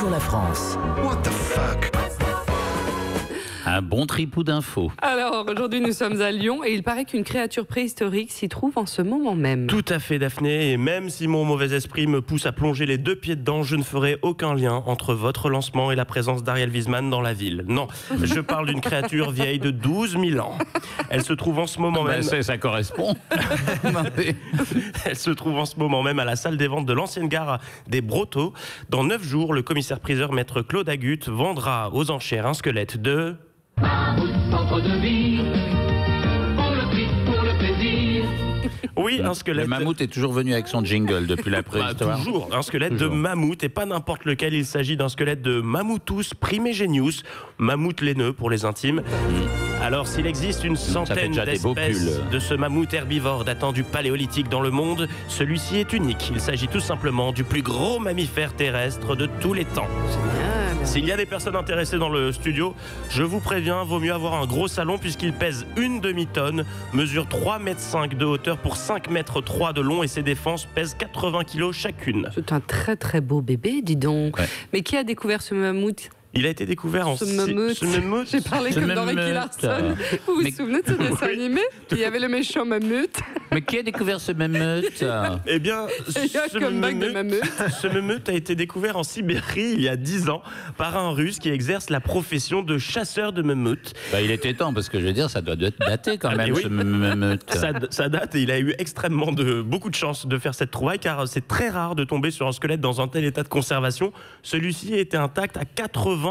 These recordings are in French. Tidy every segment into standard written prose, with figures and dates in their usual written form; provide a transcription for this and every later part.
Bonjour la France. What the fuck? Un bon tripou d'infos. Alors, aujourd'hui, nous sommes à Lyon et il paraît qu'une créature préhistorique s'y trouve en ce moment même. Tout à fait, Daphné, et même si mon mauvais esprit me pousse à plonger les deux pieds dedans, je ne ferai aucun lien entre votre lancement et la présence d'Ariel Wiesman dans la ville. Non, je parle d'une créature vieille de 12 000 ans. Elle se trouve en ce moment même... Ça correspond. Elle se trouve en ce moment même à la salle des ventes de l'ancienne gare des Brotteaux. Dans 9 jours, le commissaire-priseur maître Claude Agut vendra aux enchères un squelette de... Entre deux vies, pour le prix, pour le plaisir. Oui, un squelette... Le mammouth est toujours venu avec son jingle depuis la préhistoire. Toujours, un squelette de mammouth, et pas n'importe lequel. Il s'agit d'un squelette de Mammouthus primigenius, mammouth laineux pour les intimes. Alors, s'il existe une centaine d'espèces de ce mammouth herbivore datant du Paléolithique dans le monde, celui-ci est unique. Il s'agit tout simplement du plus gros mammifère terrestre de tous les temps. S'il y a des personnes intéressées dans le studio, je vous préviens, vaut mieux avoir un gros salon puisqu'il pèse une demi-tonne, mesure 3,5 m de hauteur pour 5,3 m de long et ses défenses pèsent 80 kg chacune. C'est un très très beau bébé, dis donc. Ouais. Mais qui a découvert ce mammouth ? Il a été découvert en... Ce mammouth. J'ai parlé comme dans Ricky Larson. Vous vous souvenez de ce dessin animé ? Il y avait le méchant mammouth. Mais qui a découvert ce mammouth ? Eh bien, ce mammouth a été découvert en Sibérie il y a 10 ans par un Russe qui exerce la profession de chasseur de mammouth. Bah, il était temps, parce que je veux dire, ça doit être daté quand même, ce mammouth. Ça date et il a eu extrêmement beaucoup de chance de faire cette trouvaille car c'est très rare de tomber sur un squelette dans un tel état de conservation. Celui-ci était intact à 80%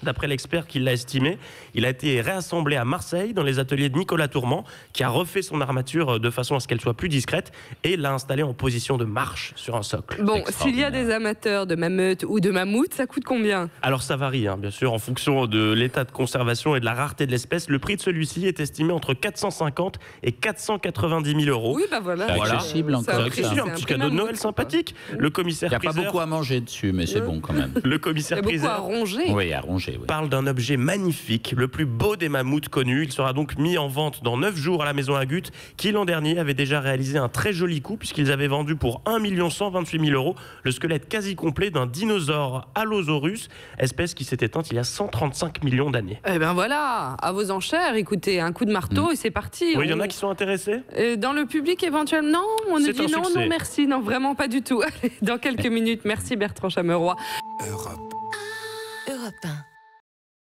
d'après l'expert qui l'a estimé. Il a été réassemblé à Marseille dans les ateliers de Nicolas Tourment qui a refait son armature de façon à ce qu'elle soit plus discrète et l'a installée en position de marche sur un socle. Bon, s'il y a des amateurs de mammouth ou de mammouth, ça coûte combien ? Alors ça varie, bien sûr, en fonction de l'état de conservation et de la rareté de l'espèce. Le prix de celui-ci est estimé entre 450 et 490 000 euros. Oui, bah voilà. C'est accessible encore. C'est accessible, un petit cadeau de Noël sympathique. Le commissaire Il n'y a pas beaucoup à manger dessus, mais c'est bon quand même. Le commissaire priseur... à ronger. Oui, à ronger. Oui. Parle d'un objet magnifique, le plus beau des mammouths connus. Il sera donc mis en vente dans 9 jours à la maison Agut, qui l'an dernier avait déjà réalisé un très joli coup, puisqu'ils avaient vendu pour 1 128 000 euros le squelette quasi complet d'un dinosaure Allosaurus, espèce qui s'est éteinte il y a 135 millions d'années. Eh bien voilà, à vos enchères, écoutez, un coup de marteau et c'est parti. Oui, il y en a qui sont intéressés. Dans le public éventuellement, on nous dit non, non merci, non vraiment pas du tout. Allez, dans quelques minutes, merci Bertrand Chameroy. Europe 1.